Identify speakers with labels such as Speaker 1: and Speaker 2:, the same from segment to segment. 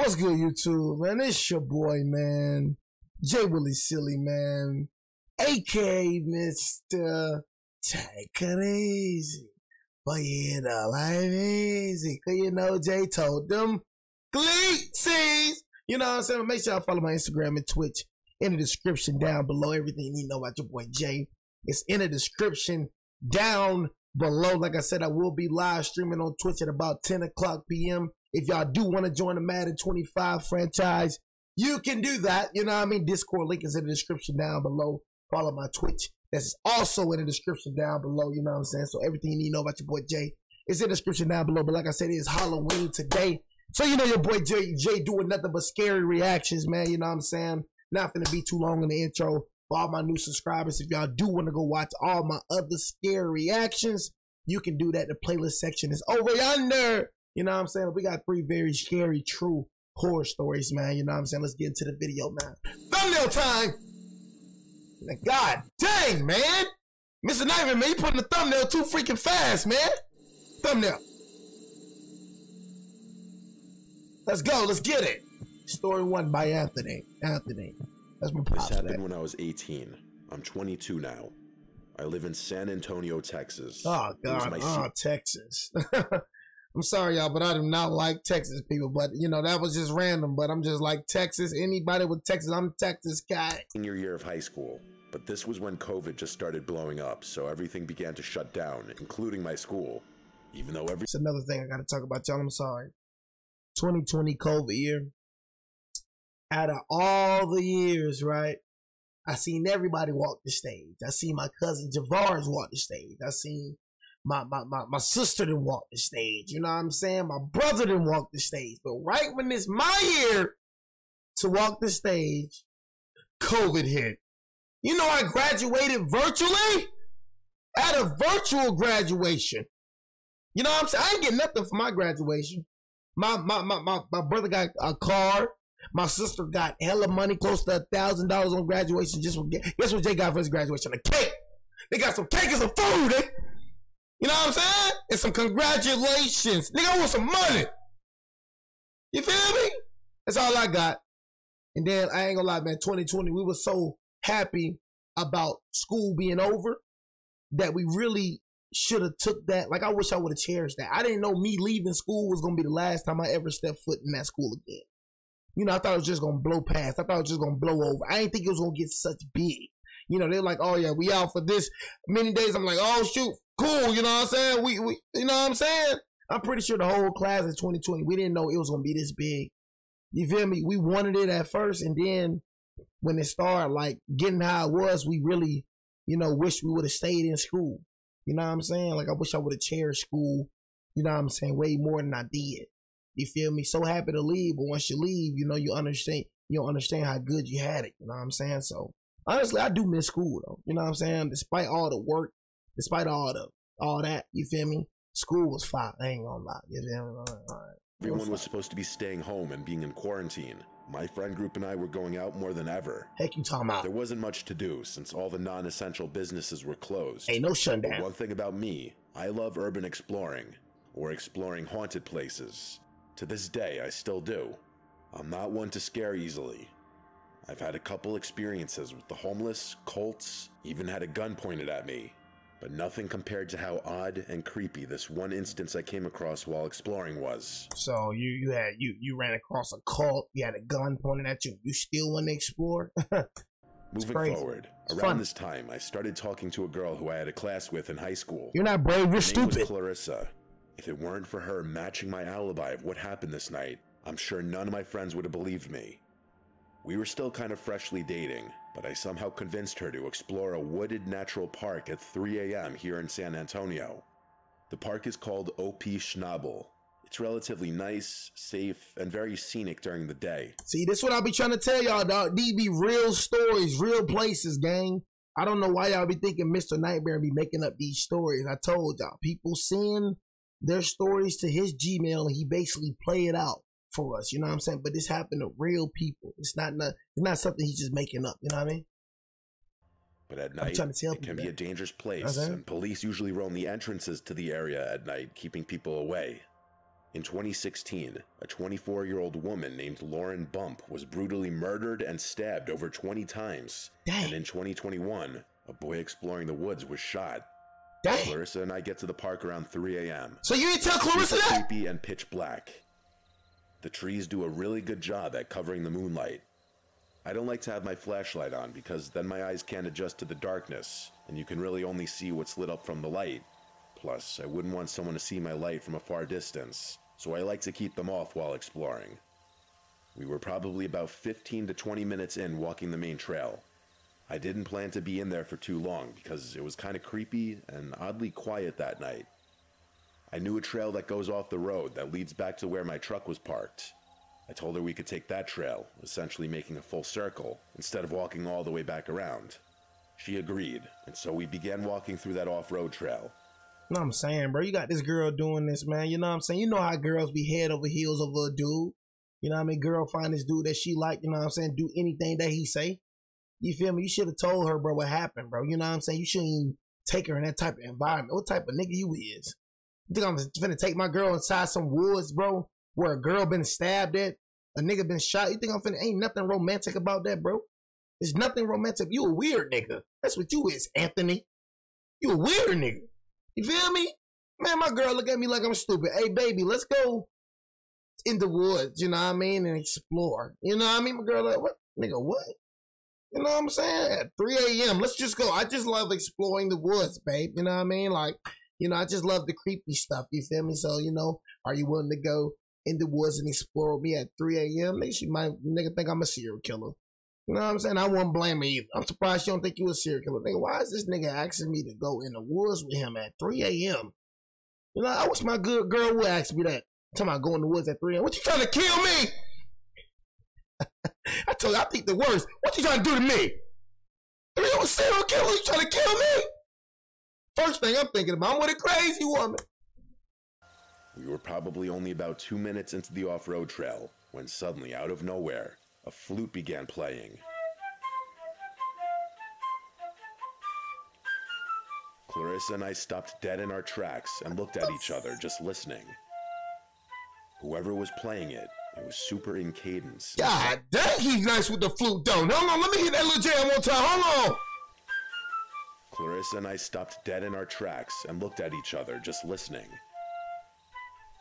Speaker 1: What's good, YouTube, man? It's your boy, man. Jay Willie Silly, man. A.K.A. Mr. Take It Easy. But yeah, the life easy. Cause you know Jay told them Gleetsies. You know what I'm saying? Make sure y'all follow my Instagram and Twitch in the description down below. Everything you know about your boy Jay. It's in the description down below. Like I said, I will be live streaming on Twitch at about 10 o'clock p.m. If y'all do want to join the Madden 25 franchise, you can do that. You know what I mean? Discord link is in the description down below. Follow my Twitch. That's also in the description down below. You know what I'm saying? So everything you need to know about your boy Jay is in the description down below. But like I said, it's Halloween today. So you know your boy Jay doing nothing but scary reactions, man. You know what I'm saying? Not gonna be too long in the intro. For all my new subscribers, if y'all do want to go watch all my other scary reactions, you can do that. The playlist section is over yonder. You know what I'm saying? We got 3 very scary, true horror stories, man. You know what I'm saying? Let's get into the video, man. Thumbnail time! God dang, man! Mr. Nightmare, man, you putting the thumbnail too freaking fast, man. Thumbnail. Let's go, let's get it. Story 1 by Anthony. That's my
Speaker 2: This happened when I was 18. I'm 22 now. I live in San Antonio, Texas.
Speaker 1: Oh, God. Texas. I'm sorry, y'all, but I do not like Texas people. But, you know, that was just random. But I'm just like Texas. Anybody with Texas, I'm a Texas guy.
Speaker 2: Senior year of high school. But this was when COVID just started blowing up. So everything began to shut down, including my school. Even though
Speaker 1: It's another thing I got to talk about, y'all. I'm sorry. 2020 COVID year. Out of all the years, right? I seen everybody walk the stage. I seen my cousin Javars walk the stage. I seen my sister didn't walk the stage. You know what I'm saying? My brother didn't walk the stage. But right when it's my year to walk the stage, COVID hit. You know I graduated virtually? At a virtual graduation. You know what I'm saying? I ain't get nothing for my graduation. My brother got a car. My sister got hella money, close to $1,000 on graduation. Guess what Jay got for his graduation? A cake. They got some cake and some food, eh? You know what I'm saying? And some congratulations. Nigga, I want some money. You feel me? That's all I got. And then, I ain't gonna lie, man, 2020, we were so happy about school being over that we really should have took that. Like, I wish I would have cherished that. I didn't know me leaving school was gonna be the last time I ever stepped foot in that school again. You know, I thought it was just gonna blow past. I thought it was just gonna blow over. I didn't think it was gonna get such big. You know, they're like, oh yeah, we out for this many days. I'm like, oh shoot, cool. You know what I'm saying? We you know what I'm saying? I'm pretty sure the whole class in 2020, we didn't know it was gonna be this big. You feel me? We wanted it at first, and then when it started like getting how it was, we really, you know, wish we would have stayed in school. You know what I'm saying? Like I wish I would have cherished school, you know what I'm saying, way more than I did. You feel me? So happy to leave, but once you leave, you know, you don't understand how good you had it. You know what I'm saying? So honestly, I do miss school though. You know what I'm saying? Despite all the work, despite all that, you feel me? School was fine. I ain't gonna lie. You feel me? All right.
Speaker 2: Everyone was supposed to be staying home and being in quarantine. My friend group and I were going out more than ever.
Speaker 1: Heck you talking about?
Speaker 2: There wasn't much to do since all the non-essential businesses were closed.
Speaker 1: Ain't no shutdown.
Speaker 2: But one thing about me, I love urban exploring, or exploring haunted places. To this day, I still do. I'm not one to scare easily. I've had a couple experiences with the homeless, cults, even had a gun pointed at me. But nothing compared to how odd and creepy this one instance I came across while exploring was.
Speaker 1: So you ran across a cult, you had a gun pointed at you, you still want to explore?
Speaker 2: Moving forward, around this time, I started talking to a girl who I had a class with in high school.
Speaker 1: You're not brave, you're stupid.
Speaker 2: Her name was Clarissa. If it weren't for her matching my alibi of what happened this night, I'm sure none of my friends would have believed me. We were still kind of freshly dating, but I somehow convinced her to explore a wooded natural park at 3 a.m. here in San Antonio. The park is called OP Schnabel. It's relatively nice, safe, and very scenic during the day.
Speaker 1: See, this is what I be trying to tell y'all, dog. These be real stories, real places, gang. I don't know why y'all be thinking Mr. Nightmare be making up these stories. I told y'all, people send their stories to his Gmail and he basically play it out for us. You know what I'm saying? But this happened to real people. It's not something he's just making up. You know what I mean?
Speaker 2: But at night, it can be a dangerous place, and police usually roam the entrances to the area at night, keeping people away. In 2016, a 24-year-old woman named Lauren Bump was brutally murdered and stabbed over 20 times.
Speaker 1: Dang.
Speaker 2: And in 2021, a boy exploring the woods was shot.
Speaker 1: Dang.
Speaker 2: Clarissa and I get to the park around 3 a.m.
Speaker 1: So you didn't tell Clarissa that?
Speaker 2: Creepy and pitch black. The trees do a really good job at covering the moonlight. I don't like to have my flashlight on because then my eyes can't adjust to the darkness, and you can really only see what's lit up from the light. Plus, I wouldn't want someone to see my light from a far distance, so I like to keep them off while exploring. We were probably about 15 to 20 minutes in walking the main trail. I didn't plan to be in there for too long because it was kind of creepy and oddly quiet that night. I knew a trail that goes off the road that leads back to where my truck was parked. I told her we could take that trail, essentially making a full circle, instead of walking all the way back around. She agreed, and so we began walking through that off-road trail.
Speaker 1: You know what I'm saying, bro? You got this girl doing this, man. You know what I'm saying? You know how girls be head over heels over a dude. You know what I mean? Girl find this dude that she like, you know what I'm saying? Do anything that he say. You feel me? You should have told her, bro, what happened, bro. You know what I'm saying? You shouldn't even take her in that type of environment. What type of nigga you is? You think I'm finna take my girl inside some woods, bro, where a girl been stabbed at, a nigga been shot? You think I'm finna, ain't nothing romantic about that, bro? There's nothing romantic. You a weird nigga. That's what you is, Anthony. You a weird nigga. You feel me? Man, my girl look at me like I'm stupid. Hey, baby, let's go in the woods, you know what I mean, and explore. You know what I mean? My girl like, what? Nigga, what? You know what I'm saying? At 3 a.m., let's just go. I just love exploring the woods, babe. You know what I mean? Like, you know, I just love the creepy stuff. You feel me? So, you know, are you willing to go in the woods and explore with me at 3 a.m.? Nigga think I'm a serial killer. You know what I'm saying? I won't blame her either. I'm surprised you don't think you a serial killer. Nigga, why is this nigga asking me to go in the woods with him at 3 a.m.? You know, I wish my good girl would ask me that. Talking about going in the woods at 3 a.m. What you trying to kill me? I told you, I think the worst. What you trying to do to me? Are you a serial killer? You trying to kill me? First thing I'm thinking about, I'm with a crazy woman.
Speaker 2: We were probably only about 2 minutes into the off-road trail when suddenly, out of nowhere, a flute began playing. Clarissa and I stopped dead in our tracks and looked at each other, just listening. Whoever was playing it, it was super in cadence.
Speaker 1: God dang, he's nice with the flute, though. Hold on, let me hit that little jam one time. Hold on.
Speaker 2: Clarissa and I stopped dead in our tracks and looked at each other, just listening.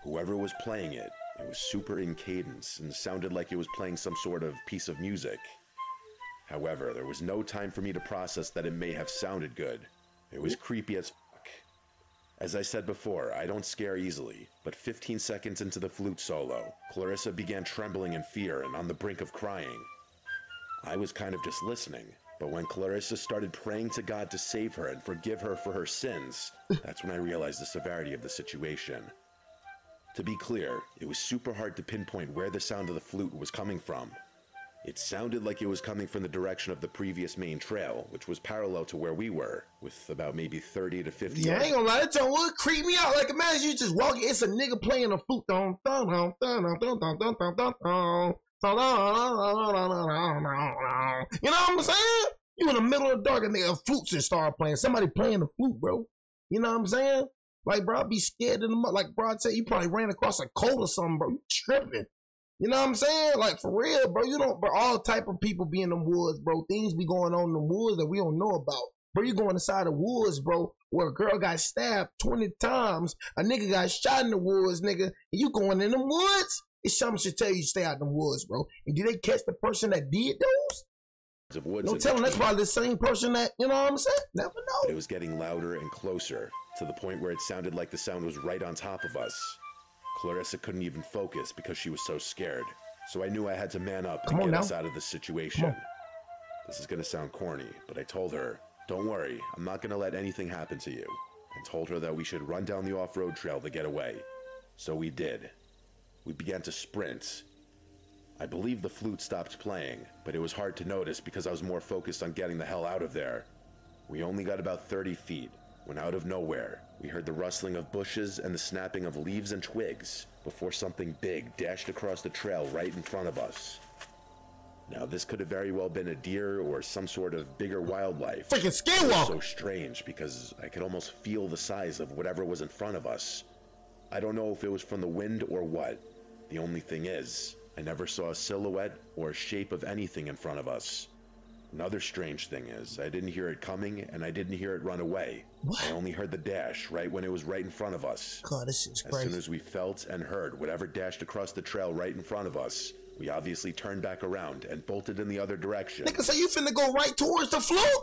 Speaker 2: Whoever was playing it, it was super in cadence and sounded like it was playing some sort of piece of music. However, there was no time for me to process that it may have sounded good. It was creepy as fuck. As I said before, I don't scare easily, but 15 seconds into the flute solo, Clarissa began trembling in fear and on the brink of crying. I was kind of just listening, but when Clarissa started praying to God to save her and forgive her for her sins, that's when I realized the severity of the situation. To be clear, it was super hard to pinpoint where the sound of the flute was coming from. It sounded like it was coming from the direction of the previous main trail, which was parallel to where we were, with about maybe 30 to 50
Speaker 1: Yeah, I ain't gonna lie, that joint would creep me out. Like, imagine you just walking, it's a nigga playing a flute. You know what I'm saying? You in the middle of the dark and nigga flutes just start playing. Somebody playing the flute, bro. You know what I'm saying? Like, bro, I'd be scared in the mud. Like, bro, I'd say you probably ran across a coat or something, bro. You tripping. You know what I'm saying? Like, for real, bro. You don't, bro, all type of people be in the woods, bro. Things be going on in the woods that we don't know about. Bro, you going inside the woods, bro, where a girl got stabbed 20 times, a nigga got shot in the woods, nigga, and you going in the woods? It's something should tell you to stay out in the woods, bro. And did they catch the person that did those? No telling, that's probably the same person that, you know what I'm saying? Never know.
Speaker 2: It was getting louder and closer, to the point where it sounded like the sound was right on top of us. Clarissa couldn't even focus because she was so scared, so I knew I had to man up and get us out of this situation. This is gonna sound corny, but I told her, don't worry, I'm not gonna let anything happen to you, and told her that we should run down the off-road trail to get away. So we did. We began to sprint. I believe the flute stopped playing, but it was hard to notice because I was more focused on getting the hell out of there. We only got about 30 feet, when out of nowhere, we heard the rustling of bushes and the snapping of leaves and twigs before something big dashed across the trail right in front of us. Now, this could have very well been a deer or some sort of bigger wildlife.
Speaker 1: Freaking skinwalker!
Speaker 2: So strange because I could almost feel the size of whatever was in front of us. I don't know if it was from the wind or what. The only thing is, I never saw a silhouette or a shape of anything in front of us. Another strange thing is, I didn't hear it coming and I didn't hear it run away.
Speaker 1: What?
Speaker 2: I only heard the dash right when it was right in front of us.
Speaker 1: God, this is
Speaker 2: As
Speaker 1: crazy.
Speaker 2: soon as we felt and heard whatever dashed across the trail right in front of us, we obviously turned back around and bolted in the other direction.
Speaker 1: Nigga, so you finna go right towards the flute?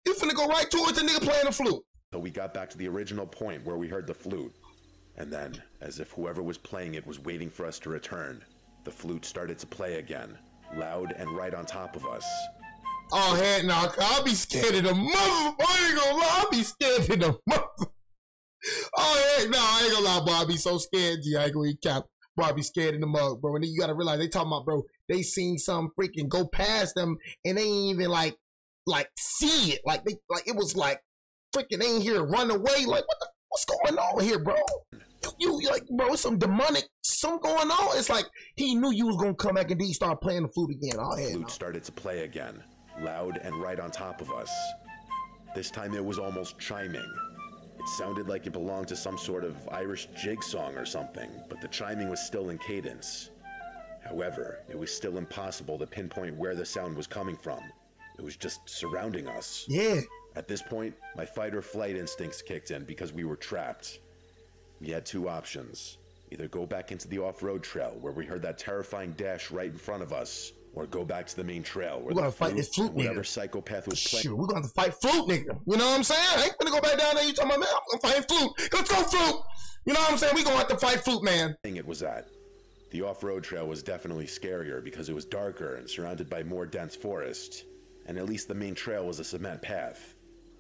Speaker 1: You finna go right towards the nigga playing the flute?
Speaker 2: So we got back to the original point where we heard the flute. And then, as if whoever was playing it was waiting for us to return, the flute started to play again, loud and right on top of us.
Speaker 1: Oh, heck no, I'll be scared of the mother. I ain't gonna lie, I'll be scared of the mother. Oh, heck no, I ain't gonna lie, boy. I be so scared, G. I ain't gonna eat cap. Boy, I be scared in the mug, bro. And then you gotta realize, they talking about, bro, they seen some freaking go past them and they ain't even like see it. Like, it was like, freaking, they ain't here run away. Like, what's going on here, bro? You like, bro, it's some demonic, something going on. It's like, he knew you was gonna come back and then he started playing the flute again. Oh,
Speaker 2: The
Speaker 1: heck
Speaker 2: flute
Speaker 1: no.
Speaker 2: started to play again, loud and right on top of us. This time it was almost chiming. It sounded like it belonged to some sort of Irish jig song or something, but the chiming was still in cadence. However, it was still impossible to pinpoint where the sound was coming from. It was just surrounding us.
Speaker 1: Yeah.
Speaker 2: At this point, my fight or flight instincts kicked in because we were trapped. We had two options. Either go back into the off-road trail where we heard that terrifying dash right in front of us, or go back to the main trail where
Speaker 1: We're gonna
Speaker 2: the
Speaker 1: fight this flute
Speaker 2: whatever
Speaker 1: nigga.
Speaker 2: psychopath was playing.
Speaker 1: Shoot, we're gonna have to fight flute nigga. You know what I'm saying? I ain't gonna go back down there. You talking about, man, I'm gonna fight flute. Let's go flute. You know what I'm saying? We gonna have to fight flute, man.
Speaker 2: It was at. The off-road trail was definitely scarier because it was darker and surrounded by more dense forest, and at least the main trail was a cement path.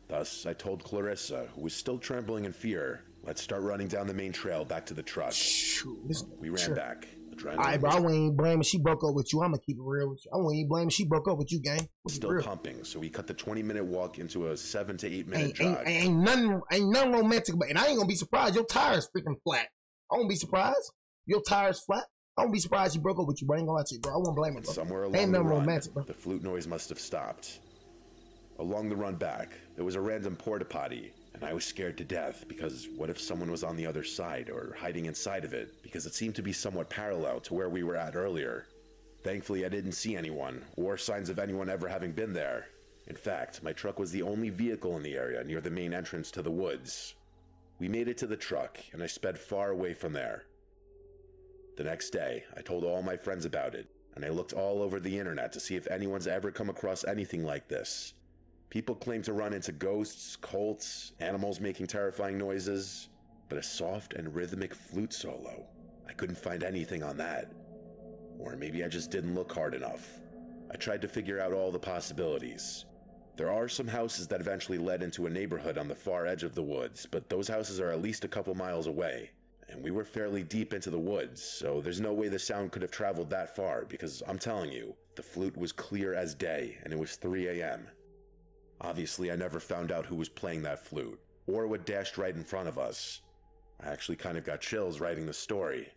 Speaker 2: Thus, I told Clarissa, who was still trembling in fear, let's start running down the main trail back to the truck.
Speaker 1: Shoot,
Speaker 2: We ran back.
Speaker 1: Alright, bro, I wouldn't even blame if she broke up with you. I'm gonna keep it real with you. I wouldn't even blame if she broke up with you, gang.
Speaker 2: Still
Speaker 1: Real.
Speaker 2: pumping, so we cut the 20-minute walk into a 7 to 8 minute jog.
Speaker 1: Ain't nothing romantic about it. And I ain't gonna be surprised. Your tire's freaking flat. I won't be surprised. Your tire's flat. I won't be surprised she broke up with you, bro. I ain't gonna lie to you, bro. I won't blame her, bro.
Speaker 2: Somewhere along
Speaker 1: Ain't
Speaker 2: the
Speaker 1: nothing
Speaker 2: run,
Speaker 1: romantic, bro.
Speaker 2: the flute noise must have stopped. Along the run back, there was a random porta potty, and I was scared to death because what if someone was on the other side or hiding inside of it, because it seemed to be somewhat parallel to where we were at earlier. Thankfully, I didn't see anyone or signs of anyone ever having been there. In fact, my truck was the only vehicle in the area near the main entrance to the woods. We made it to the truck, and I sped far away from there. The next day, I told all my friends about it, and I looked all over the internet to see if anyone's ever come across anything like this. People claim to run into ghosts, cults, animals making terrifying noises, but a soft and rhythmic flute solo, I couldn't find anything on that. Or maybe I just didn't look hard enough. I tried to figure out all the possibilities. There are some houses that eventually led into a neighborhood on the far edge of the woods, but those houses are at least a couple miles away. And we were fairly deep into the woods, so there's no way the sound could have traveled that far because I'm telling you, the flute was clear as day and it was 3 a.m. Obviously, I never found out who was playing that flute, or what dashed right in front of us. I actually kind of got chills writing the story.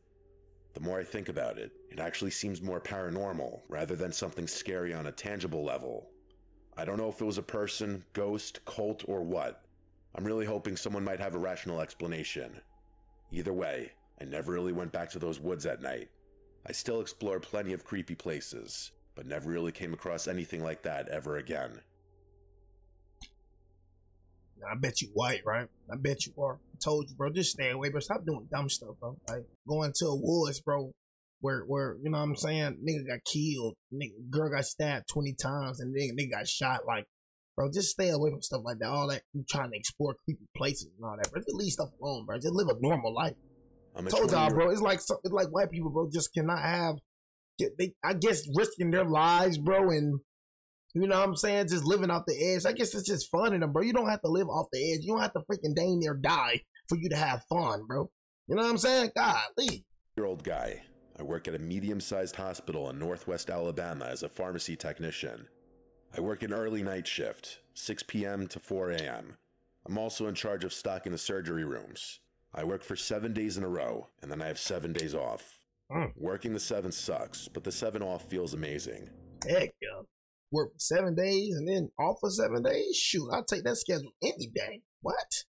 Speaker 2: The more I think about it, it actually seems more paranormal, rather than something scary on a tangible level. I don't know if it was a person, ghost, cult, or what. I'm really hoping someone might have a rational explanation. Either way, I never really went back to those woods at night. I still explored plenty of creepy places, but never really came across anything like that ever again.
Speaker 1: I bet you white, right? I bet you are. I told you, bro. Just stay away, bro. Stop doing dumb stuff, bro. Like going to a woods, bro, where you know what I'm saying? Nigga got killed. Nigga, girl got stabbed 20 times, and nigga got shot. Like, bro, just stay away from stuff like that. All that you trying to explore creepy places and all that, bro. Just leave stuff alone, bro. Just live a normal life. I told y'all, bro. It's like white people, bro, just cannot have. I guess risking their lives, bro, and. You know what I'm saying? Just living off the edge. I guess it's just fun in them, bro. You don't have to live off the edge. You don't have to freaking dang near die for you to have fun, bro. You know what I'm saying? Golly.
Speaker 2: Year-old guy. I work at a medium-sized hospital in Northwest Alabama as a pharmacy technician. I work an early night shift, 6 p.m. to 4 a.m. I'm also in charge of stocking the surgery rooms. I work for 7 days in a row, and then I have 7 days off. Working the 7 sucks, but the 7 off feels amazing.
Speaker 1: Heck yeah. Work for 7 days and then off for 7 days? Shoot, I'll take that schedule any day. What?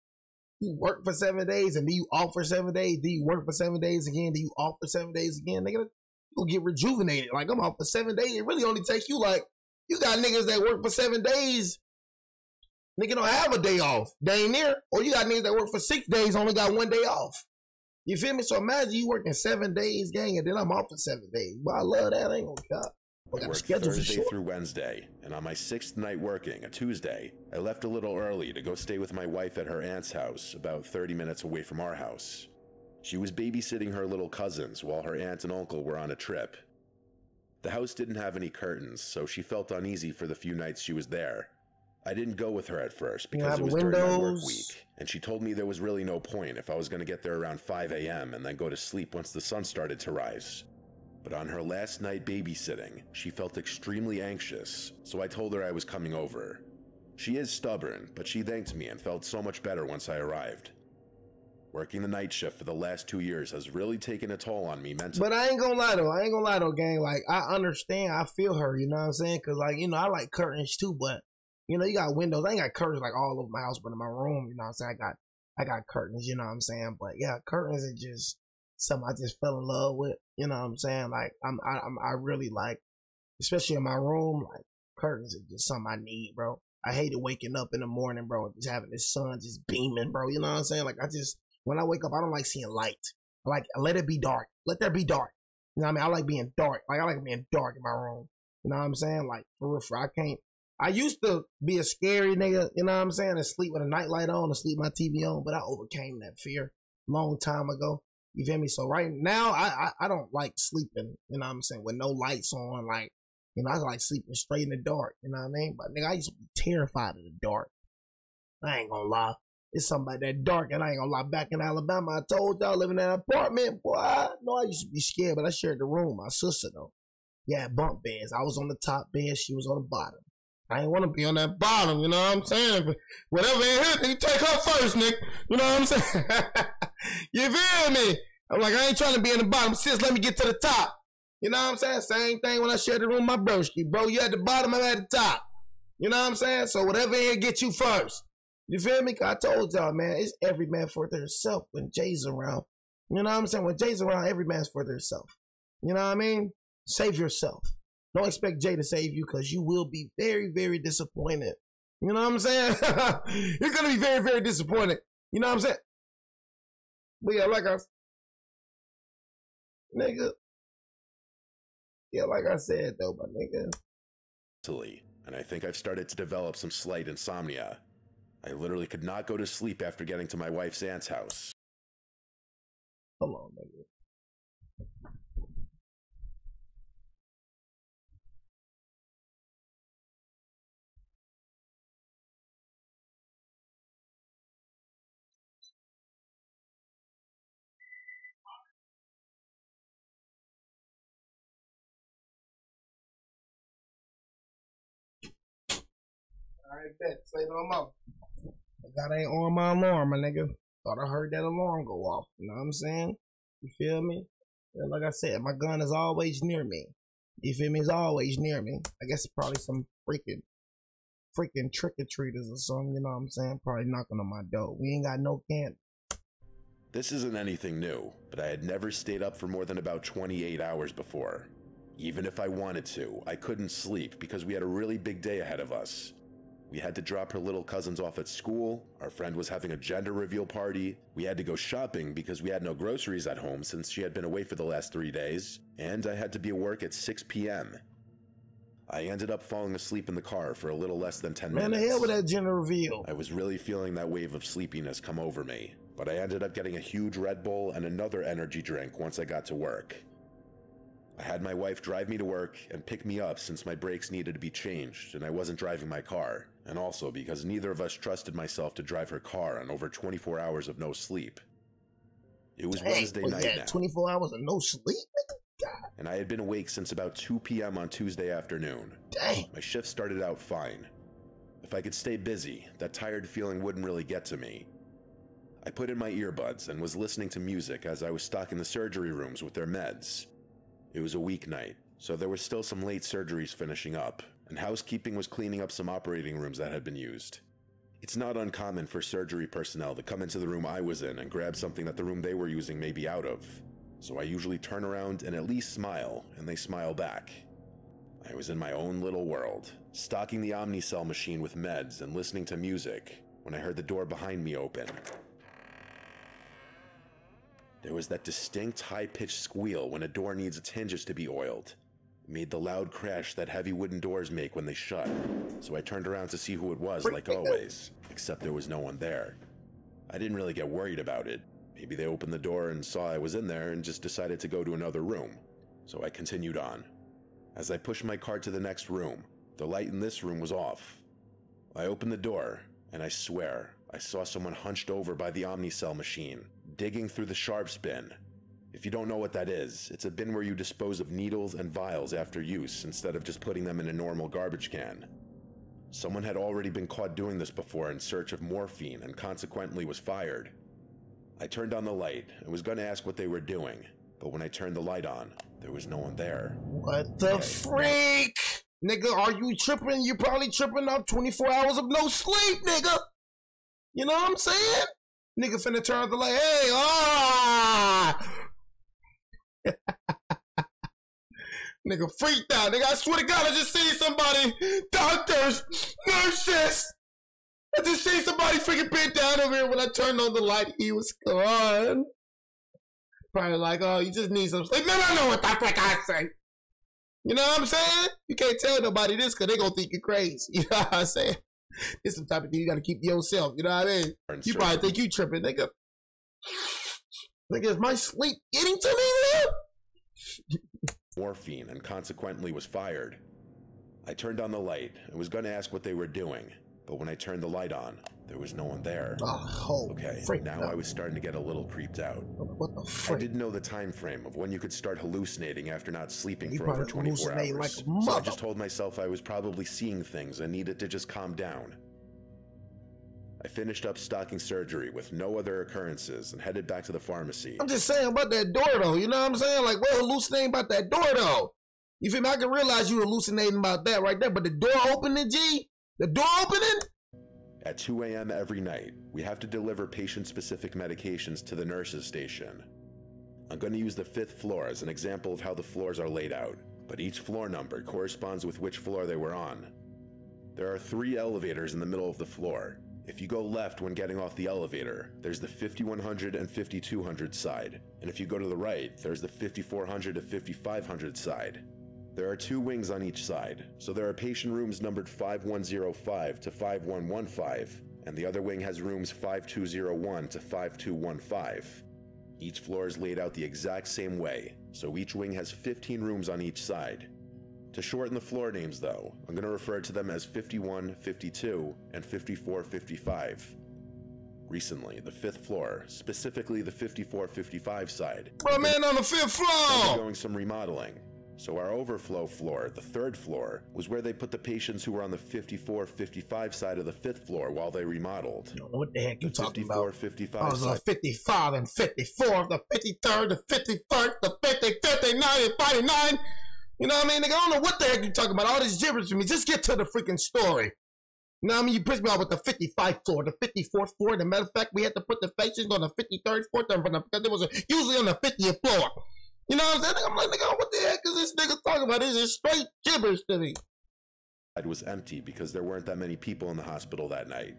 Speaker 1: You work for 7 days and then you off for 7 days. Then you work for 7 days again. Then you off for 7 days again. Nigga, you'll get rejuvenated. Like, I'm off for 7 days. It really only takes you like, you got niggas that work for 7 days. Nigga don't have a day off. They ain't near. Or you got niggas that work for 6 days, only got 1 day off. You feel me? So imagine you working 7 days, gang, and then I'm off for 7 days. But I love that. I ain't gonna count.
Speaker 2: I worked Thursday through Wednesday, and on my 6th night working, a Tuesday, I left a little early to go stay with my wife at her aunt's house, about 30 minutes away from our house. She was babysitting her little cousins while her aunt and uncle were on a trip. The house didn't have any curtains, so she felt uneasy for the few nights she was there. I didn't go with her at first because it was during my work week, and she told me there was really no point if I was going to get there around 5 a.m. and then go to sleep once the sun started to rise. But on her last night babysitting, she felt extremely anxious, so I told her I was coming over. She is stubborn, but she thanked me and felt so much better once I arrived. Working the night shift for the last 2 years has really taken a toll on me mentally.
Speaker 1: But I ain't gonna lie though, gang. Like, I understand, I feel her, you know what I'm saying? Cause like, you know, I like curtains too, but you know, you got windows. I ain't got curtains like all over my house, but in my room, you know what I'm saying? I got curtains, you know what I'm saying? But yeah, curtains are just something I just fell in love with, you know what I'm saying? Like, I really like, especially in my room, like, curtains are just something I need, bro. I hated waking up in the morning, bro, and just having the sun just beaming, bro, you know what I'm saying? Like, when I wake up, I don't like seeing light. I like, let it be dark. Let there be dark. You know what I mean? I like being dark. Like, I like being dark in my room. You know what I'm saying? Like, for real, I used to be a scary nigga, you know what I'm saying, and sleep with a nightlight on, and sleep my TV on, but I overcame that fear a long time ago. You feel me? So right now, I don't like sleeping, you know what I'm saying, with no lights on. Like, you know, I like sleeping straight in the dark, you know what I mean? But nigga, I used to be terrified of the dark. I ain't gonna lie. It's something about that dark, and I ain't gonna lie. Back in Alabama, I told y'all, living in an apartment, boy, I used to be scared, but I shared the room. My sister, though. Yeah, bunk beds. I was on the top bed, she was on the bottom. I ain't want to be on that bottom, you know what I'm saying? Whatever in here, nigga, take her first, nigga. You know what I'm saying? You feel me? I'm like, I ain't trying to be in the bottom. Sis, let me get to the top. You know what I'm saying? Same thing when I shared the room with my broski. Bro, you at the bottom, I'm at the top. You know what I'm saying? So whatever in here, get you first. You feel me? I told y'all, man, it's every man for theirself when Jay's around. You know what I'm saying? When Jay's around, every man's for theirself. You know what I mean? Save yourself. Don't expect Jay to save you because you will be very, very disappointed. You know what I'm saying? You're going to be very, very disappointed. You know what I'm saying? But yeah, like I said, though, my nigga.
Speaker 2: And I think I've started to develop some slight insomnia. I literally could not go to sleep after getting to my wife's aunt's house.
Speaker 1: Come on, nigga. Alright, bet. Say no more. That ain't on my alarm, my nigga. Thought I heard that alarm go off. You know what I'm saying? You feel me? And like I said, my gun is always near me. You feel me? It's always near me. I guess probably some freaking trick-or-treaters or something, you know what I'm saying? Probably knocking on my door. We ain't got no candy.
Speaker 2: This isn't anything new, but I had never stayed up for more than about 28 hours before. Even if I wanted to, I couldn't sleep because we had a really big day ahead of us. We had to drop her little cousins off at school, our friend was having a gender reveal party, we had to go shopping because we had no groceries at home since she had been away for the last 3 days, and I had to be at work at 6 p.m. I ended up falling asleep in the car for a little less than 10 minutes.
Speaker 1: Man, the hell with that gender reveal.
Speaker 2: I was really feeling that wave of sleepiness come over me, but I ended up getting a huge Red Bull and another energy drink once I got to work. I had my wife drive me to work and pick me up since my brakes needed to be changed and I wasn't driving my car, and also because neither of us trusted myself to drive her car on over 24 hours of no sleep. It was Wednesday night now.
Speaker 1: 24 hours of no sleep? God.
Speaker 2: And I had been awake since about 2 p.m. on Tuesday afternoon.
Speaker 1: Dang.
Speaker 2: My shift started out fine. If I could stay busy, that tired feeling wouldn't really get to me. I put in my earbuds and was listening to music as I was stocking the surgery rooms with their meds. It was a weeknight, so there were still some late surgeries finishing up, and housekeeping was cleaning up some operating rooms that had been used. It's not uncommon for surgery personnel to come into the room I was in and grab something that the room they were using may be out of. So I usually turn around and at least smile, and they smile back. I was in my own little world, stocking the Omnicell machine with meds and listening to music, when I heard the door behind me open. There was that distinct high-pitched squeal when a door needs its hinges to be oiled. It made the loud crash that heavy wooden doors make when they shut, so I turned around to see who it was like always, except there was no one there. I didn't really get worried about it. Maybe they opened the door and saw I was in there and just decided to go to another room, so I continued on. As I pushed my cart to the next room, the light in this room was off. I opened the door, and I swear, I saw someone hunched over by the Omnicell machine, digging through the sharps bin. If you don't know what that is, it's a bin where you dispose of needles and vials after use instead of just putting them in a normal garbage can. Someone had already been caught doing this before in search of morphine and consequently was fired. I turned on the light and was going to ask what they were doing, but when I turned the light on, there was no one there.
Speaker 1: What the freak? Nigga, are you tripping? You probably tripping up 24 hours of no sleep, nigga. You know what I'm saying? Nigga finna turn on the light. Hey, Nigga freaked out. Nigga, I swear to God, I just seen somebody, doctors, nurses. I just seen somebody freaking bent down over here. When I turned on the light, he was gone. Probably like, oh, you just need some sleep. No, know what the frick I say. You know what I'm saying? You can't tell nobody this because they gonna think you're crazy. You know what I'm saying? It's some type of thing you gotta keep to yourself. You know what I mean? You probably think you tripping, nigga. Nigga, is my sleep getting to me now?
Speaker 2: Morphine and consequently was fired. I turned on the light and was going to ask what they were doing, but when I turned the light on, there was no one there.
Speaker 1: Oh,
Speaker 2: okay, now I was starting to get a little creeped out.
Speaker 1: What the frick?
Speaker 2: I didn't know the time frame of when you could start hallucinating after not sleeping for over 24 hours.
Speaker 1: Like
Speaker 2: so I just told myself I was probably seeing things and needed to just calm down. I finished up stocking surgery with no other occurrences and headed back to the pharmacy.
Speaker 1: I'm just saying about that door though, you know what I'm saying? Like, we're hallucinating about that door though. You feel me? I can realize you hallucinating about that right there, but the door opening, G? The door opening?
Speaker 2: At 2 a.m. every night, we have to deliver patient-specific medications to the nurses' station. I'm going to use the 5th floor as an example of how the floors are laid out, but each floor number corresponds with which floor they were on. There are 3 elevators in the middle of the floor. If you go left when getting off the elevator, there's the 5100 and 5200 side, and if you go to the right, there's the 5400 to 5500 side. There are 2 wings on each side, so there are patient rooms numbered 5105 to 5115, and the other wing has rooms 5201 to 5215. Each floor is laid out the exact same way, so each wing has 15 rooms on each side. To shorten the floor names though, I'm going to refer to them as 51, 52, and 54, 55. Recently, the 5th floor, specifically the 54, 55 side,
Speaker 1: on the 5th floor,
Speaker 2: undergoing some remodeling. So our overflow floor, the 3rd floor, was where they put the patients who were on the 54, 55 side of the 5th floor while they remodeled.
Speaker 1: What the heck you talking
Speaker 2: 54,
Speaker 1: about?
Speaker 2: 55
Speaker 1: I was on 55 and 54, the 53rd, the 51st, the 50, 59, and 49. You know what I mean? Nigga, I don't know what the heck you talking about. All this gibberish to me. Just get to the freaking story. You know what I mean? You pissed me off with the 55th floor, the 54th floor. As a matter of fact, we had to put the patients on the 53rd floor because it was usually on the 50th floor. You know what I'm saying? I'm like, nigga, what the heck is this nigga talking about? This is straight gibberish to me.
Speaker 2: It was empty because there weren't that many people in the hospital that night.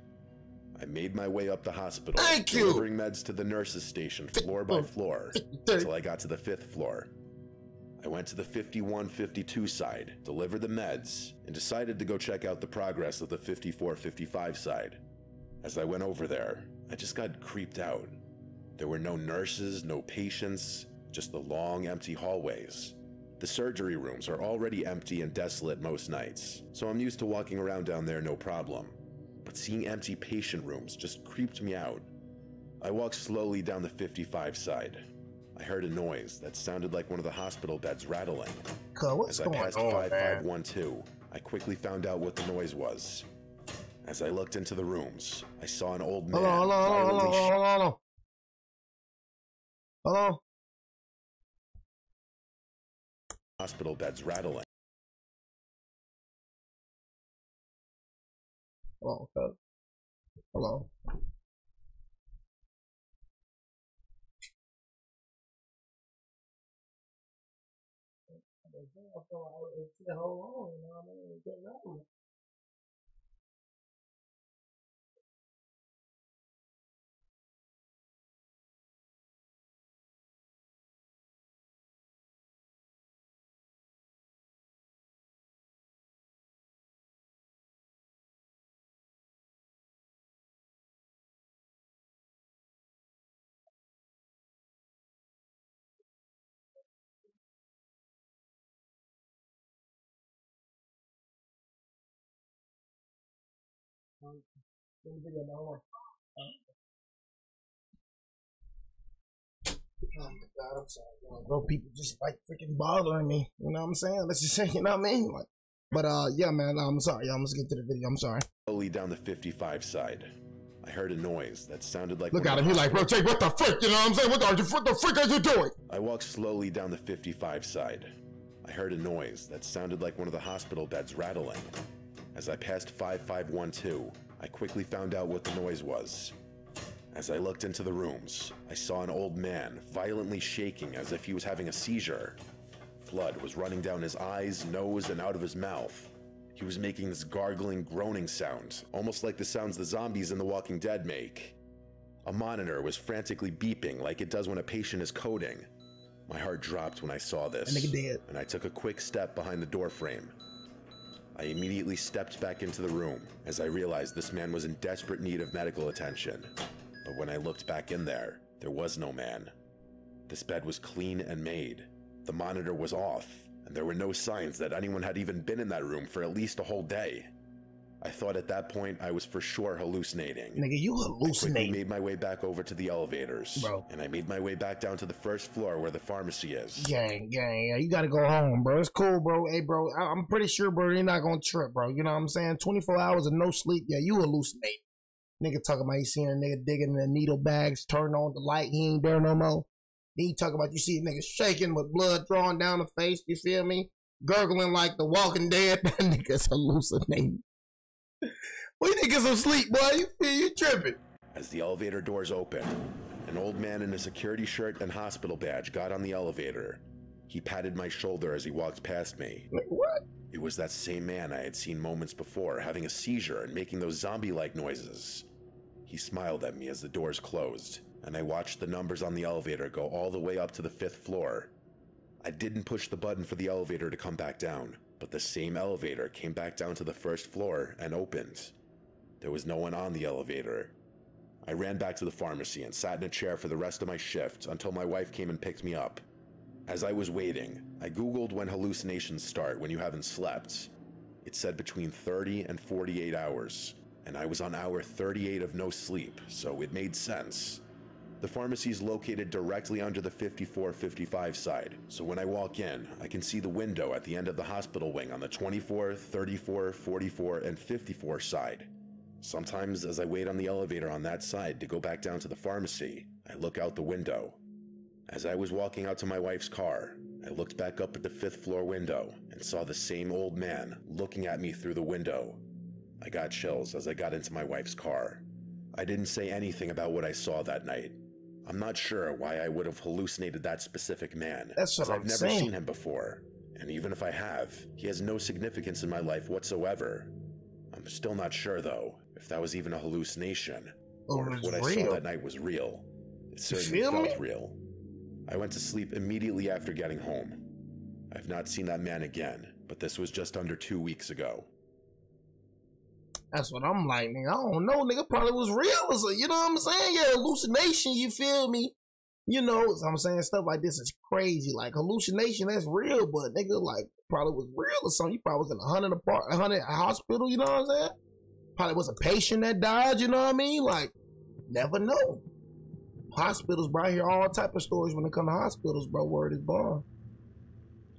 Speaker 2: I made my way up the hospital, delivering meds to the nurses' station floor by floor until I got to the 5th floor. I went to the 51-52 side, delivered the meds, and decided to go check out the progress of the 54-55 side. As I went over there, I just got creeped out. There were no nurses, no patients, just the long, empty hallways. The surgery rooms are already empty and desolate most nights, so I'm used to walking around down there no problem. But seeing empty patient rooms just creeped me out. I walked slowly down the 55 side. I heard a noise that sounded like one of the hospital beds rattling.
Speaker 1: What's
Speaker 2: As I passed 5512, I quickly found out what the noise was. As I looked into the rooms, I saw an old man.
Speaker 1: Hello?
Speaker 2: Hospital beds rattling.
Speaker 1: Oh, okay. Hello. Hold on, you know what I mean? Get ready. Let me video, hold on. Oh my God, I'm sorry, bro. People just like freaking bothering me. You know what I'm saying? Let's just say, you know what I mean? Like, but yeah, man. I'm sorry. I'm just get to the video. I'm sorry.
Speaker 2: Slowly down the 55 side, I heard a noise that sounded like.
Speaker 1: Look at him. He like, bro, Jake, what the frick? You know what I'm saying? What the frick are you doing?
Speaker 2: I walked slowly down the 55 side. I heard a noise that sounded like one of the hospital beds rattling. As I passed 5512, I quickly found out what the noise was. As I looked into the rooms, I saw an old man violently shaking as if he was having a seizure. Blood was running down his eyes, nose, and out of his mouth. He was making this gargling, groaning sound, almost like the sounds the zombies in The Walking Dead make. A monitor was frantically beeping like it does when a patient is coding. My heart dropped when I saw this, and I took a quick step behind the doorframe. I immediately stepped back into the room as I realized this man was in desperate need of medical attention. But when I looked back in there was no man. This bed was clean and made. The monitor was off, and there were no signs that anyone had even been in that room for at least a whole day. I thought at that point I was for sure hallucinating.
Speaker 1: Nigga, you hallucinating.
Speaker 2: I quickly made my way back over to the elevators,
Speaker 1: bro.
Speaker 2: And I made my way back down to the first floor where the pharmacy is.
Speaker 1: Gang, you gotta go home, bro. It's cool, bro. Hey, bro, I'm pretty sure, bro, you're not gonna trip, bro. You know what I'm saying? 24 hours of no sleep, yeah, you hallucinate. Nigga talking about you seeing a nigga digging in the needle bags, turn on the light, he ain't there no more. Then you talk about you see a nigga shaking with blood drawing down the face, you feel me? Gurgling like the Walking Dead. That nigga's hallucinating. We need to get some sleep, boy. You tripping.
Speaker 2: As the elevator doors open, an old man in a security shirt and hospital badge got on the elevator. He patted my shoulder as he walked past me.
Speaker 1: Like, what?
Speaker 2: It was that same man I had seen moments before, having a seizure and making those zombie-like noises. He smiled at me as the doors closed, and I watched the numbers on the elevator go all the way up to the 5th floor. I didn't push the button for the elevator to come back down, but the same elevator came back down to the 1st floor and opened. There was no one on the elevator. I ran back to the pharmacy and sat in a chair for the rest of my shift until my wife came and picked me up. As I was waiting, I googled when hallucinations start when you haven't slept. It said between 30 and 48 hours, and I was on hour 38 of no sleep, so it made sense. The pharmacy is located directly under the 54-55 side, so when I walk in, I can see the window at the end of the hospital wing on the 24, 34, 44, and 54 side. Sometimes as I wait on the elevator on that side to go back down to the pharmacy, I look out the window. As I was walking out to my wife's car, I looked back up at the 5th floor window and saw the same old man looking at me through the window. I got chills as I got into my wife's car. I didn't say anything about what I saw that night. I'm not sure why I would have hallucinated that specific man,
Speaker 1: as
Speaker 2: I've never seen him before, and even if I have, he has no significance in my life whatsoever. I'm still not sure, though, if that was even a hallucination, or if what I saw that night was real. It certainly felt real. I went to sleep immediately after getting home. I've not seen that man again, but this was just under 2 weeks ago.
Speaker 1: That's what I'm like, nigga. I don't know, nigga. Probably was real. So, you know what I'm saying? Yeah, hallucination, you feel me? You know, so I'm saying stuff like this is crazy. Like, hallucination, that's real, but nigga, like, probably was real or something. You probably was in a haunted hospital, you know what I'm saying? Probably was a patient that died, you know what I mean? Like, never know. Hospitals, bro. I hear all type of stories when it comes to hospitals, bro. Word is born.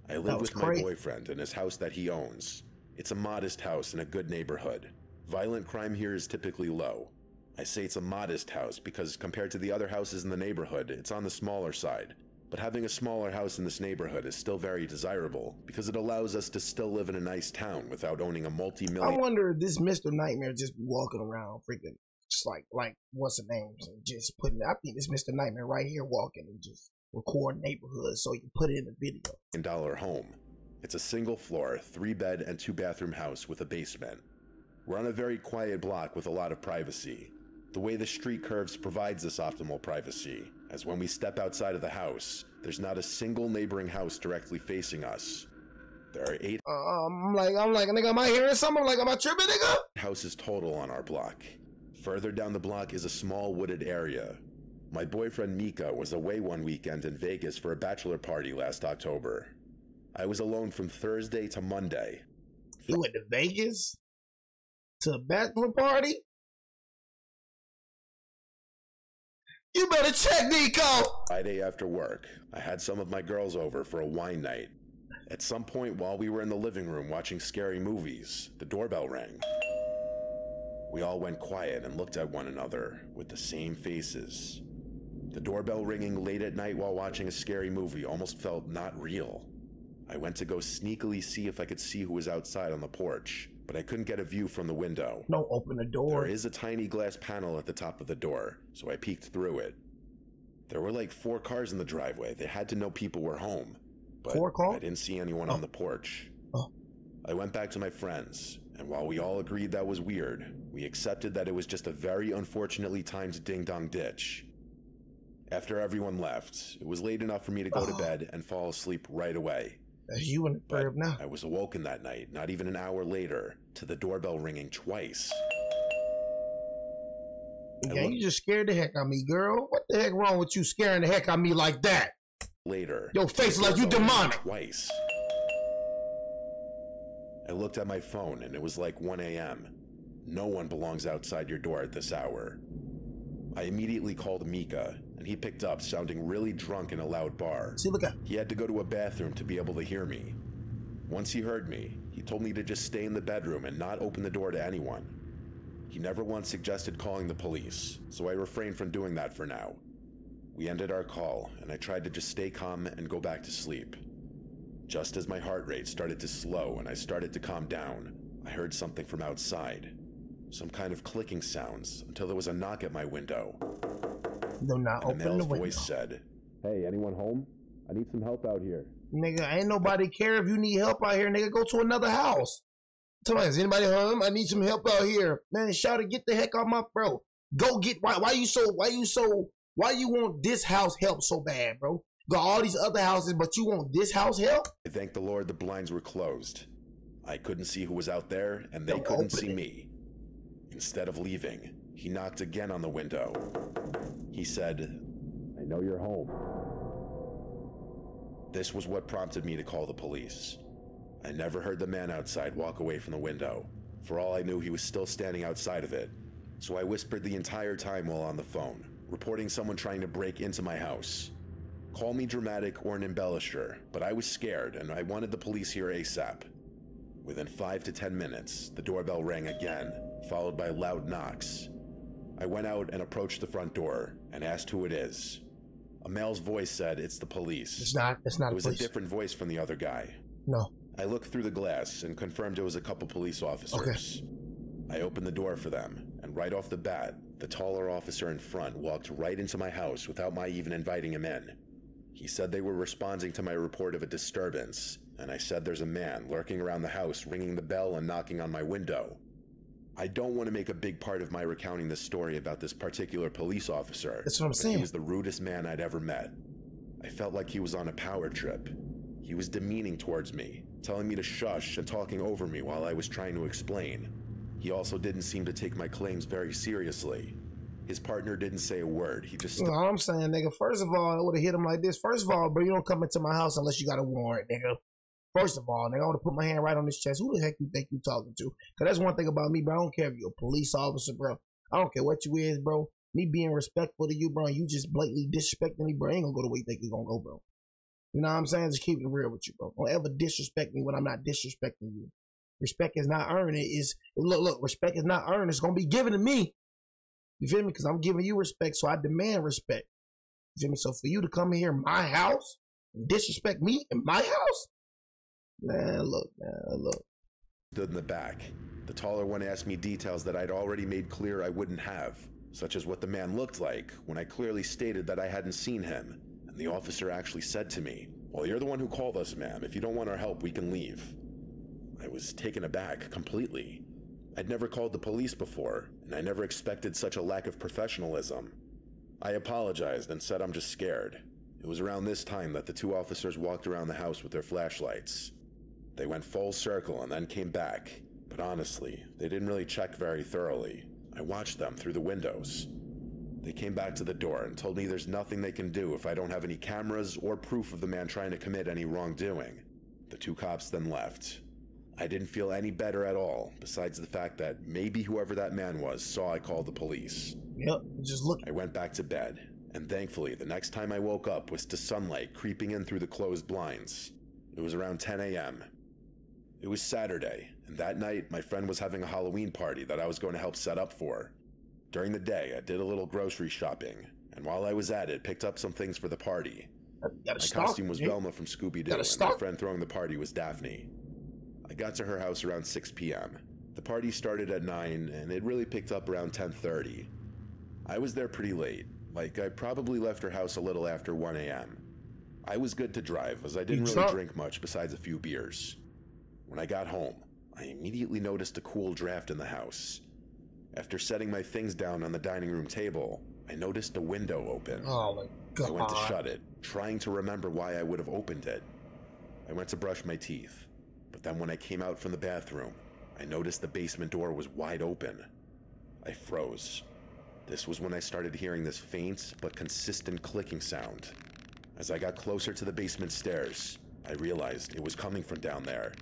Speaker 2: I live with my boyfriend in his house that he owns. It's a modest house in a good neighborhood. Violent crime here is typically low. I say it's a modest house because compared to the other houses in the neighborhood, it's on the smaller side. But having a smaller house in this neighborhood is still very desirable because it allows us to still live in a nice town without owning a multi-million.
Speaker 1: I wonder if this Mr. Nightmare just be walking around freaking Just like what's the name? So just putting. I think it's Mr. Nightmare right here walking and just record neighborhoods so you can put it in the video.
Speaker 2: $1 home. It's a single floor, 3-bed and 2-bathroom house with a basement. We're on a very quiet block with a lot of privacy. The way the street curves provides this optimal privacy, as when we step outside of the house, there's not a single neighboring house directly facing us. There are 8
Speaker 1: I'm like, nigga, am I hearing something? I'm like, am I tripping, nigga?
Speaker 2: houses total on our block. Further down the block is a small wooded area. My boyfriend Mika was away one weekend in Vegas for a bachelor party last October. I was alone from Thursday to Monday.
Speaker 1: You went to Vegas? To a bachelor party? You better check, Nico!
Speaker 2: Friday after work, I had some of my girls over for a wine night. At some point while we were in the living room watching scary movies, the doorbell rang. We all went quiet and looked at one another with the same faces. The doorbell ringing late at night while watching a scary movie almost felt not real. I went to go sneakily see if I could see who was outside on the porch, but I couldn't get a view from the window.
Speaker 1: No, open the door.
Speaker 2: There is a tiny glass panel at the top of the door, so I peeked through it. There were like 4 cars in the driveway. They had to know people were home. But
Speaker 1: 4 cars?
Speaker 2: I didn't see anyone on the porch. I went back to my friends, and while we all agreed that was weird, we accepted that it was just a very unfortunately timed ding-dong ditch. After everyone left, it was late enough for me to go to bed and fall asleep right away.
Speaker 1: That's you in the crib now.
Speaker 2: I was awoken that night, not even an hour later, to the doorbell ringing twice.
Speaker 1: Yeah, you just scared the heck out of me, girl. What the heck wrong with you scaring the heck out of me like that?
Speaker 2: Later,
Speaker 1: Your face like you demonic.
Speaker 2: Twice. I looked at my phone and it was like 1 a.m. No one belongs outside your door at this hour. I immediately called Mika, and he picked up, sounding really drunk in a loud bar.
Speaker 1: See, look at.
Speaker 2: He had to go to a bathroom to be able to hear me. Once he heard me, he told me to just stay in the bedroom and not open the door to anyone. He never once suggested calling the police, so I refrained from doing that for now. We ended our call, and I tried to just stay calm and go back to sleep. Just as my heart rate started to slow and I started to calm down, I heard something from outside. Some kind of clicking sounds until there was a knock at my window.
Speaker 1: Do not
Speaker 2: And a
Speaker 1: open the
Speaker 2: male's
Speaker 1: window.
Speaker 2: voice said, "Hey, anyone home? I need some help out here."
Speaker 1: Nigga, ain't nobody care if you need help out here, nigga. Go to another house. Tell me, is anybody home? I need some help out here. Man, shout it, get the heck out my bro. Go get why you want this house help so bad, bro? Got all these other houses, but you want this house help?
Speaker 2: I thank the Lord the blinds were closed. I couldn't see who was out there, and they
Speaker 1: Don't
Speaker 2: couldn't
Speaker 1: open
Speaker 2: see
Speaker 1: it.
Speaker 2: me. Instead of leaving, he knocked again on the window. He said, "I know you're home." This was what prompted me to call the police. I never heard the man outside walk away from the window. For all I knew, he was still standing outside of it. So I whispered the entire time while on the phone, reporting someone trying to break into my house. Call me dramatic or an embellisher, but I was scared and I wanted the police here ASAP. Within 5 to 10 minutes, the doorbell rang again, followed by loud knocks. I went out and approached the front door and asked who it is. A male's voice said it's the police.
Speaker 1: It's not
Speaker 2: It
Speaker 1: a
Speaker 2: was
Speaker 1: police.
Speaker 2: a different voice from the other guy.
Speaker 1: No.
Speaker 2: I looked through the glass and confirmed it was a couple police officers. I opened the door for them, and right off the bat, the taller officer in front walked right into my house without my even inviting him in. He said they were responding to my report of a disturbance, and I said there's a man lurking around the house ringing the bell and knocking on my window. I don't want to make a big part of my recounting this story about this particular police officer.
Speaker 1: That's what I'm
Speaker 2: but
Speaker 1: saying.
Speaker 2: He was the rudest man I'd ever met. I felt like he was on a power trip. He was demeaning towards me, telling me to shush and talking over me while I was trying to explain. He also didn't seem to take my claims very seriously. His partner didn't say a word. He just
Speaker 1: You know what I'm saying, nigga? First of all, I would have hit him like this. First of all, bro, you don't come into my house unless you got a warrant, nigga. First of all, nigga, I want to put my hand right on his chest. Who the heck you think you talking to? Because that's one thing about me, bro. I don't care if you're a police officer, bro. I don't care what you is, bro. Me being respectful to you, bro, and you just blatantly disrespecting me, bro, ain't gonna go the way you think it's gonna go, bro. You know what I'm saying? Just keep it real with you, bro. Don't ever disrespect me when I'm not disrespecting you. Respect is not earned. Look, respect is not earned. It's gonna be given to me. You feel me? Because I'm giving you respect, so I demand respect. You feel me? So for you to come in here in my house and disrespect me in my house, man, look.
Speaker 2: stood in the back. The taller one asked me details that I'd already made clear I wouldn't have, such as what the man looked like, when I clearly stated that I hadn't seen him, and the officer actually said to me, "Well, you're the one who called us, ma'am. If you don't want our help, we can leave." I was taken aback completely. I'd never called the police before, and I never expected such a lack of professionalism. I apologized and said I'm just scared. It was around this time that the two officers walked around the house with their flashlights. They went full circle and then came back, but honestly, they didn't really check very thoroughly. I watched them through the windows. They came back to the door and told me there's nothing they can do if I don't have any cameras or proof of the man trying to commit any wrongdoing. The two cops then left. I didn't feel any better at all, besides the fact that maybe whoever that man was saw I called the police.
Speaker 1: Yep, just look.
Speaker 2: I went back to bed, and thankfully the next time I woke up was to sunlight creeping in through the closed blinds. It was around 10 a.m. It was Saturday, and that night my friend was having a Halloween party that I was going to help set up for. During the day, I did a little grocery shopping, and while I was at it, picked up some things for the party. My costume was Velma from Scooby-Doo, and my friend throwing the party was Daphne. I got to her house around 6 p.m. The party started at 9, and it really picked up around 10:30. I was there pretty late, like I probably left her house a little after 1 a.m. I was good to drive, as I didn't really drink much besides a few beers. When I got home, I immediately noticed a cool draft in the house. After setting my things down on the dining room table, I noticed a window open.
Speaker 1: Oh my God.
Speaker 2: I went to shut it, trying to remember why I would have opened it. I went to brush my teeth, but then when I came out from the bathroom, I noticed the basement door was wide open. I froze. This was when I started hearing this faint but consistent clicking sound. As I got closer to the basement stairs, I realized it was coming from down there.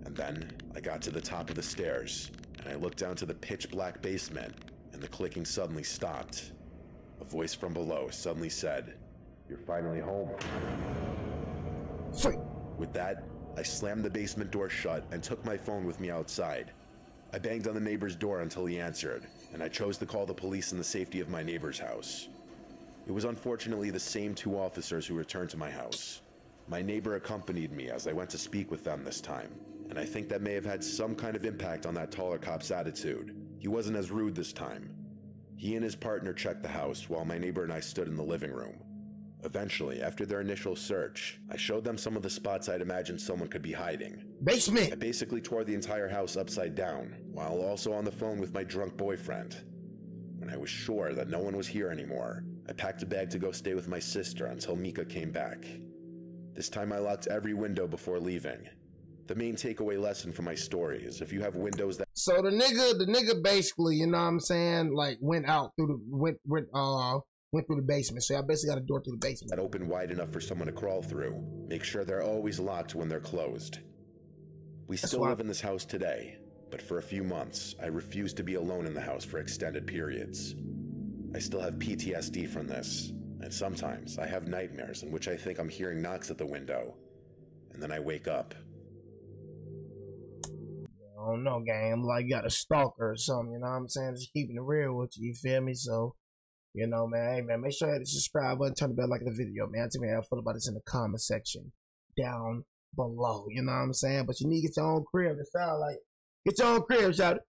Speaker 2: And then I got to the top of the stairs, and I looked down to the pitch black basement, and the clicking suddenly stopped. A voice from below suddenly said, "You're finally home." With that, I slammed the basement door shut and took my phone with me outside. I banged on the neighbor's door until he answered, and I chose to call the police in the safety of my neighbor's house. It was unfortunately the same two officers who returned to my house. My neighbor accompanied me as I went to speak with them this time, and I think that may have had some kind of impact on that taller cop's attitude. He wasn't as rude this time. He and his partner checked the house while my neighbor and I stood in the living room. Eventually, after their initial search, I showed them some of the spots I'd imagined someone could be hiding.
Speaker 1: Basement!
Speaker 2: I basically tore the entire house upside down, while also on the phone with my drunk boyfriend. When I was sure that no one was here anymore, I packed a bag to go stay with my sister until Mika came back. This time I locked every window before leaving. The main takeaway lesson from my story is if you have windows that—
Speaker 1: So the nigga basically, you know what I'm saying, like went out through the, went through the basement. So I basically got a door through the basement
Speaker 2: that open wide enough for someone to crawl through. Make sure they're always locked when they're closed. We still live in this house today, but for a few months, I refused to be alone in the house for extended periods. I still have PTSD from this, and sometimes I have nightmares in which I think I'm hearing knocks at the window, and then I wake up.
Speaker 1: I don't know, gang. I'm like, you got a stalker or something, you know what I'm saying? Just keeping it real with you feel me? So, you know, man, hey, man, make sure you hit the subscribe button, turn the bell, like the video, man. Tell me how I feel about this in the comment section down below, you know what I'm saying? But you need to get your own crib. It sound like, get your own crib, shout it.